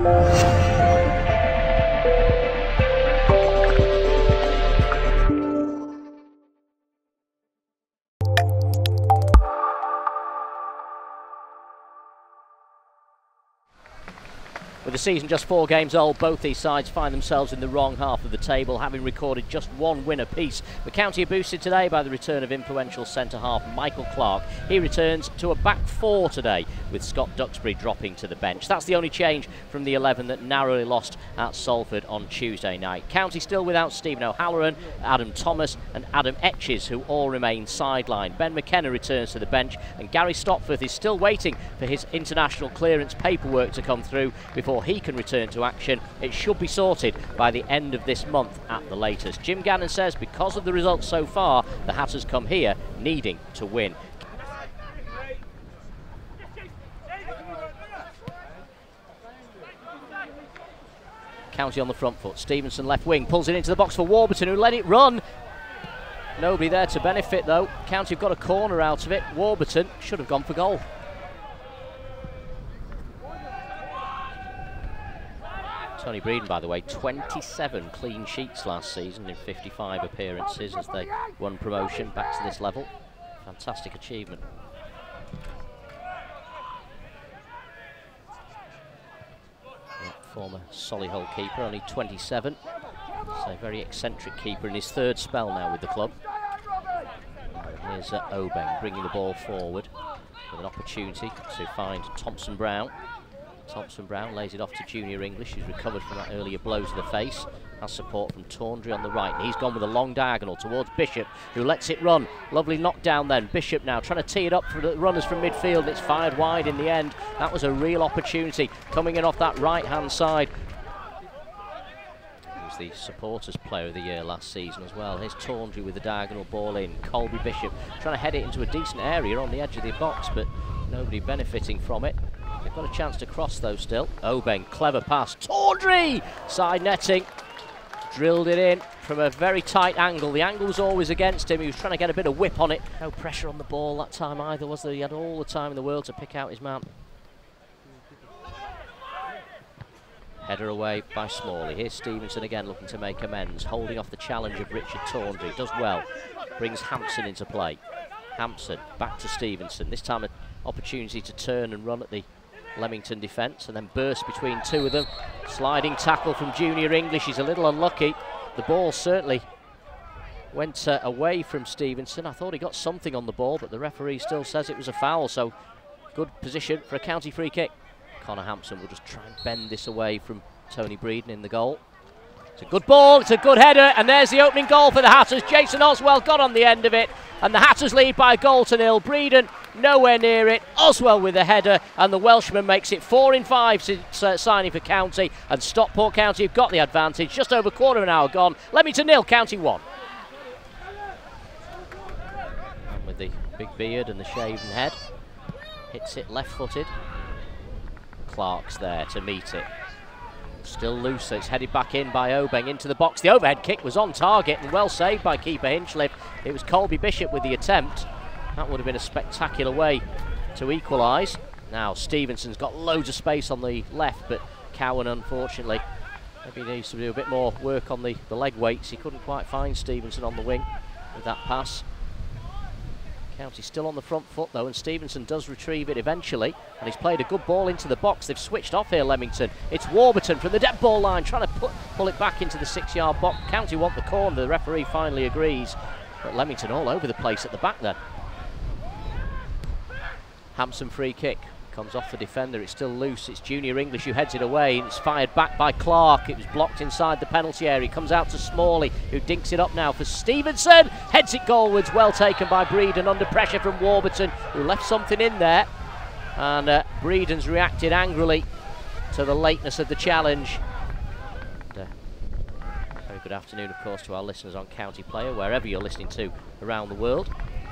With the season just 4 games old, both these sides find themselves in the wrong half of the table, having recorded just 1 win apiece. The County are boosted today by the return of influential centre-half Michael Clark. He returns to a back 4 today, with Scott Duxbury dropping to the bench. That's the only change from the 11 that narrowly lost at Salford on Tuesday night. County still without Stephen O'Halloran, Adam Thomas and Adam Etches, who all remain sidelined. Ben McKenna returns to the bench, and Gary Stopforth is still waiting for his international clearance paperwork to come through before he can return to action. It should be sorted by the end of this month at the latest. Jim Gannon says because of the results so far, the Hatters come here needing to win. County on the front foot. Stevenson left wing, pulls it into the box for Warburton, who let it run. Nobody there to benefit though. County have got a corner out of it. Warburton should have gone for goal. Tony Breeden, by the way, 27 clean sheets last season in 55 appearances as they won promotion back to this level. Fantastic achievement. Former Solihull keeper, only 27. So a very eccentric keeper in his 3rd spell now with the club. And here's Obeng bringing the ball forward with an opportunity to find Thompson Brown. Thompson Brown lays it off to Junior English, who's recovered from that earlier blow to the face. Has support from Tawndry on the right, and he's gone with a long diagonal towards Bishop, who lets it run. Lovely knockdown then. Bishop now trying to tee it up for the runners from midfield. It's fired wide in the end. That was a real opportunity coming in off that right-hand side. He was the supporters player of the year last season as well. Here's Tawndry with the diagonal ball in. Colby Bishop trying to head it into a decent area on the edge of the box, but nobody benefiting from it. They've got a chance to cross though still. Obeng, clever pass. Tawndry! Side netting. Drilled it in from a very tight angle. The angle was always against him. He was trying to get a bit of whip on it. No pressure on the ball that time either, was there? He had all the time in the world to pick out his man. Header away by Smalley. Here's Stevenson again looking to make amends. Holding off the challenge of Richard Tawndry. Does well. Brings Hampson into play. Hampson back to Stevenson. This time an opportunity to turn and run at the Leamington defence and then burst between 2 of them. Sliding tackle from Junior English. He's a little unlucky. The ball certainly went away from Stevenson. I thought he got something on the ball, but the referee still says it was a foul, so good position for a County free kick. Connor Hampson will just try and bend this away from Tony Breeden in the goal. It's a good ball, it's a good header, and there's the opening goal for the Hatters. Jason Oswell got on the end of it, and the Hatters lead by a goal to 0. Breeden nowhere near it. Oswell with a header, and the Welshman makes it 4 in 5 since signing for County, and Stockport County have got the advantage. Just over a quarter of an hour gone. Leamington 0, County 1. And with the big beard and the shaven head, hits it left-footed. Clark's there to meet it. Still loose, so it's headed back in by Obeng into the box. The overhead kick was on target and well saved by keeper Hinchliffe. It was Colby Bishop with the attempt. That would have been a spectacular way to equalise. Now Stevenson's got loads of space on the left, but Cowan unfortunately maybe needs to do a bit more work on the leg weights. He couldn't quite find Stevenson on the wing with that pass. County still on the front foot though, and Stevenson does retrieve it eventually, and he's played a good ball into the box. They've switched off here, Leamington. It's Warburton from the dead ball line trying to pull it back into the 6-yard box. County want the corner. The referee finally agrees, but Leamington all over the place at the back then. Hampson free kick. Comes off the defender, it's still loose. It's Junior English who heads it away, and it's fired back by Clark. It was blocked inside the penalty area. Comes out to Smalley, who dinks it up now for Stevenson. Heads it goalwards, well taken by Breeden under pressure from Warburton, who left something in there. And Breeden's reacted angrily to the lateness of the challenge. And, very good afternoon, of course, to our listeners on County Player, wherever you're listening to around the world.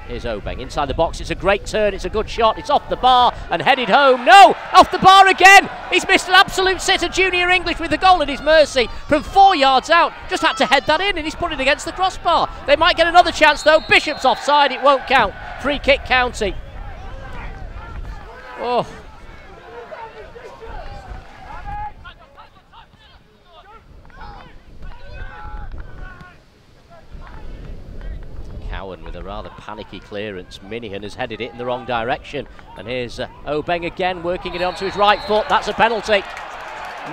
Here's Obeng inside the box. It's a great turn. It's a good shot. It's off the bar and headed home. No! Off the bar again! He's missed an absolute sitter. Junior English with the goal at his mercy from 4 yards out. Just had to head that in, and he's put it against the crossbar. They might get another chance though. Bishop's offside. It won't count. Free kick County. Oh. with a rather panicky clearance. Minihan has headed it in the wrong direction. And here's Obeng again, working it onto his right foot. That's a penalty.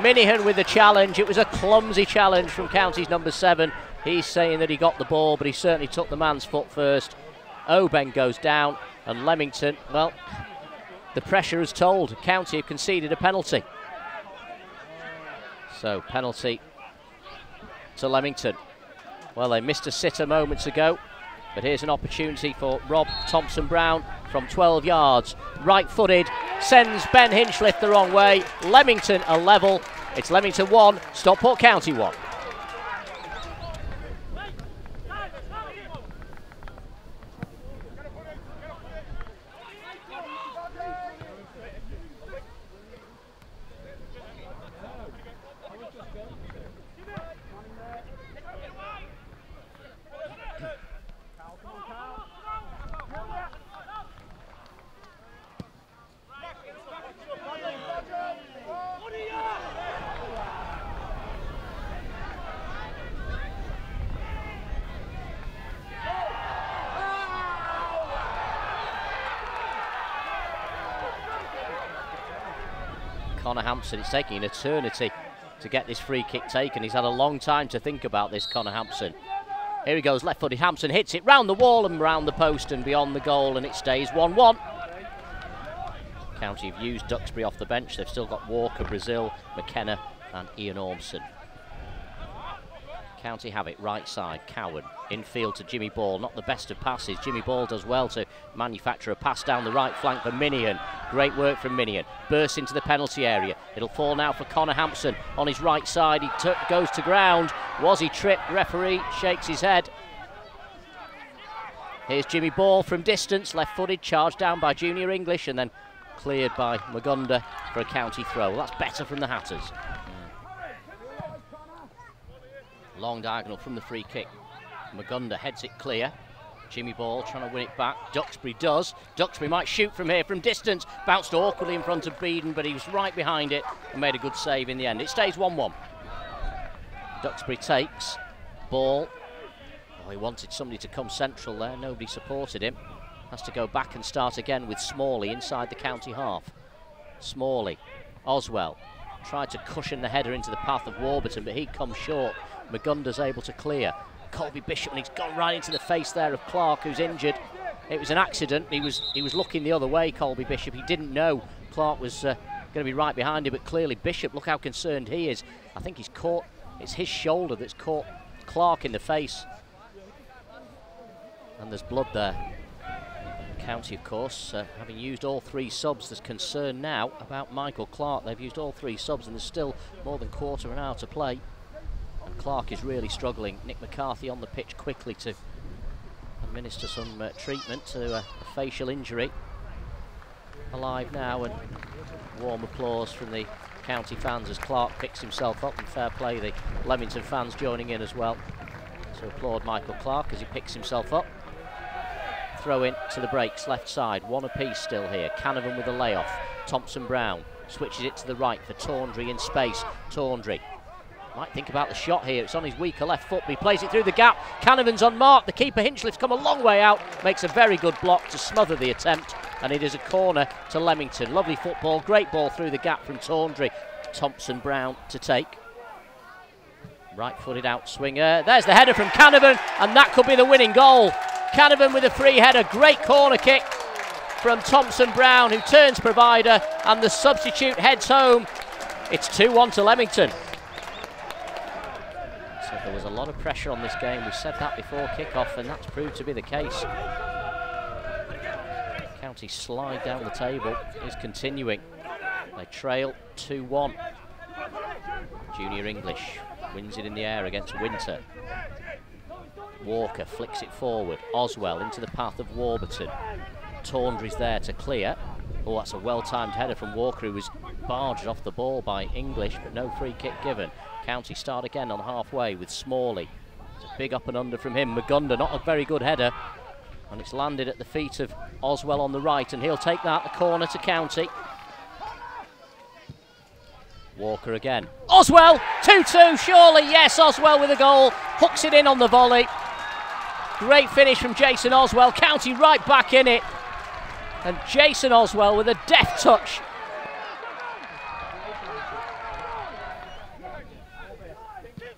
Minihan with the challenge. It was a clumsy challenge from County's number 7. He's saying that he got the ball, but he certainly took the man's foot first. Obeng goes down, and Leamington, well, the pressure has told. County have conceded a penalty. So, penalty to Leamington. Well, they missed a sitter moments ago, but here's an opportunity for Rob Thompson-Brown from 12 yards. Right-footed, sends Ben Hinchliffe the wrong way. Leamington a level. It's Leamington 1, Stockport County 1. Connor Hampson, it's taking an eternity to get this free kick taken. He's had a long time to think about this, Connor Hampson. Here he goes, left-footed. Hampson hits it round the wall and round the post and beyond the goal, and it stays 1-1. County have used Duxbury off the bench. They've still got Walker, Brazil, McKenna and Ian Ormson. County have it right side. Cowan infield to Jimmy Ball. Not the best of passes. Jimmy Ball does well to manufacture a pass down the right flank for Minihan. Great work from Minihan. Bursts into the penalty area. It'll fall now for Connor Hampson on his right side. He goes to ground. Was he tripped? Referee shakes his head. Here's Jimmy Ball from distance. Left-footed, charged down by Junior English and then cleared by Magunda for a County throw. Well, that's better from the Hatters. Long diagonal from the free kick. Magunda heads it clear. Jimmy Ball trying to win it back. Duxbury does. Duxbury might shoot from here from distance. Bounced awkwardly in front of Beeden, but he was right behind it and made a good save in the end. It stays 1-1. Duxbury takes. Ball. Oh, he wanted somebody to come central there. Nobody supported him. Has to go back and start again with Smalley inside the County half. Smalley. Oswell. Tried to cushion the header into the path of Warburton, but he comes short. Magunda's able to clear. Colby Bishop, and he's gone right into the face there of Clark, who's injured. It was an accident. He was looking the other way, Colby Bishop. He didn't know Clark was going to be right behind him, but clearly Bishop, look how concerned he is. I think he's caught, it's his shoulder that's caught Clark in the face. And there's blood there. County, of course, having used all 3 subs, there's concern now about Michael Clark. They've used all 3 subs and there's still more than quarter of an hour to play. And Clark is really struggling. Nick McCarthy on the pitch quickly to administer some treatment to a facial injury. Alive now, and warm applause from the County fans as Clark picks himself up, and fair play, the Leamington fans joining in as well. So applaud Michael Clark as he picks himself up. Throw in to the breaks, left side, 1 apiece still here. Canavan with a layoff. Thompson-Brown switches it to the right for Tawndry in space. Tawndry might think about the shot here. It's on his weaker left foot, but he plays it through the gap. Canavan's unmarked. The keeper, Hinchliffe's come a long way out. Makes a very good block to smother the attempt, and it is a corner to Leamington. Lovely football, great ball through the gap from Tawndry. Thompson-Brown to take. Right-footed out swinger. There's the header from Canavan, and that could be the winning goal. Canavan with a free header. Great corner kick from Thompson-Brown, who turns provider, and the substitute heads home. It's 2-1 to Leamington. So there was a lot of pressure on this game. We said that before kick-off, and that's proved to be the case. County slide down the table is continuing. They trail 2-1. Junior English wins it in the air against Winter. Walker flicks it forward. Oswell into the path of Warburton. Tawndry's there to clear. Oh, that's a well-timed header from Walker, who was barged off the ball by English, but no free kick given. County start again on halfway with Smalley. It's a big up and under from him. Magunda, not a very good header. And it's landed at the feet of Oswell on the right, and he'll take that, the corner to County. Walker again. Oswell, 2-2, surely, yes, Oswell with a goal. Hooks it in on the volley. Great finish from Jason Oswell. County right back in it. And Jason Oswell with a deft touch.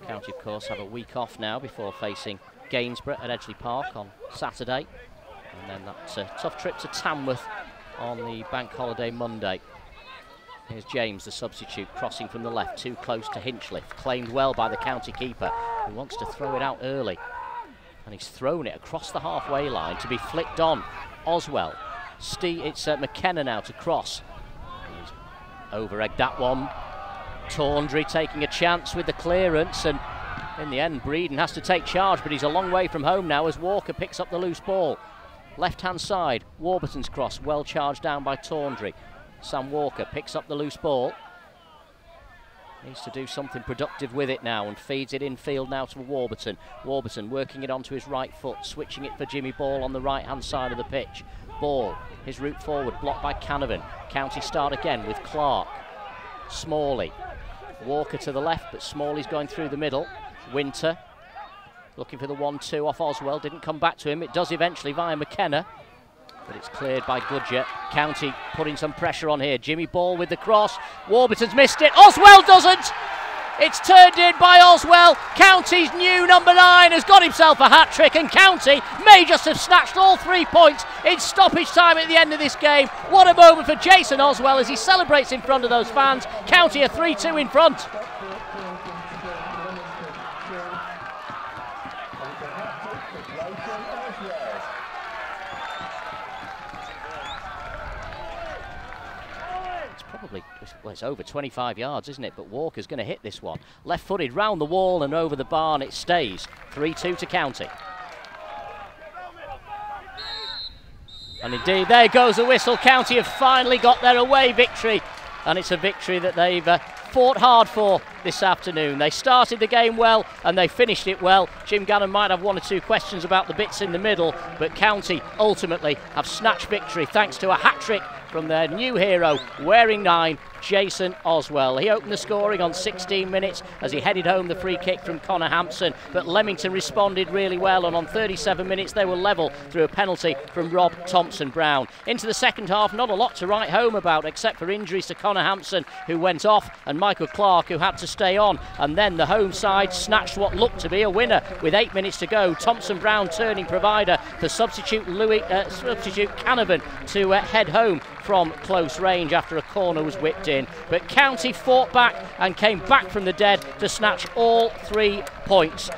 County, of course, have a week off now before facing Gainsborough at Edgeley Park on Saturday. And then that's a tough trip to Tamworth on the bank holiday Monday. Here's James, the substitute, crossing from the left, too close to Hinchliffe. Claimed well by the County keeper, who wants to throw it out early. And he's thrown it across the halfway line to be flicked on. Oswell. It's McKenna now to cross. He's over-egged that one. Tawndry taking a chance with the clearance, and in the end Breeden has to take charge, but he's a long way from home now as Walker picks up the loose ball. Left-hand side, Warburton's cross, well charged down by Tawndry. Sam Walker picks up the loose ball. Needs to do something productive with it now and feeds it infield now to Warburton. Warburton working it onto his right foot, switching it for Jimmy Ball on the right-hand side of the pitch. Ball, his route forward, blocked by Canavan. County start again with Clark. Smalley. Walker to the left, but Smalley's going through the middle. Winter looking for the 1-2 off Oswell. Didn't come back to him. It does eventually via McKenna, but it's cleared by Goodger. County putting some pressure on here. Jimmy Ball with the cross. Warburton's missed it. Oswell doesn't. It's turned in by Oswell. County's new number 9 has got himself a hat-trick, and County may just have snatched all 3 points in stoppage time at the end of this game. What a moment for Jason Oswell as he celebrates in front of those fans. County are 3-2 in front. Well, it's over 25 yards, isn't it? But Walker's going to hit this one. Left-footed round the wall and over the barn. It stays. 3-2 to County. And indeed, there goes the whistle. County have finally got their away victory. And it's a victory that they've fought hard for this afternoon. They started the game well and they finished it well. Jim Gannon might have 1 or 2 questions about the bits in the middle, but County ultimately have snatched victory thanks to a hat-trick from their new hero, wearing 9, Jason Oswell. He opened the scoring on 16 minutes as he headed home the free kick from Connor Hampson, but Leamington responded really well, and on 37 minutes they were level through a penalty from Rob Thompson-Brown. Into the second half, not a lot to write home about except for injuries to Connor Hampson, who went off, and Michael Clark, who had to stay on, and then the home side snatched what looked to be a winner with 8 minutes to go. Thompson-Brown turning provider for substitute Canavan to head home from close range after a corner was whipped in. But County fought back and came back from the dead to snatch all 3 points.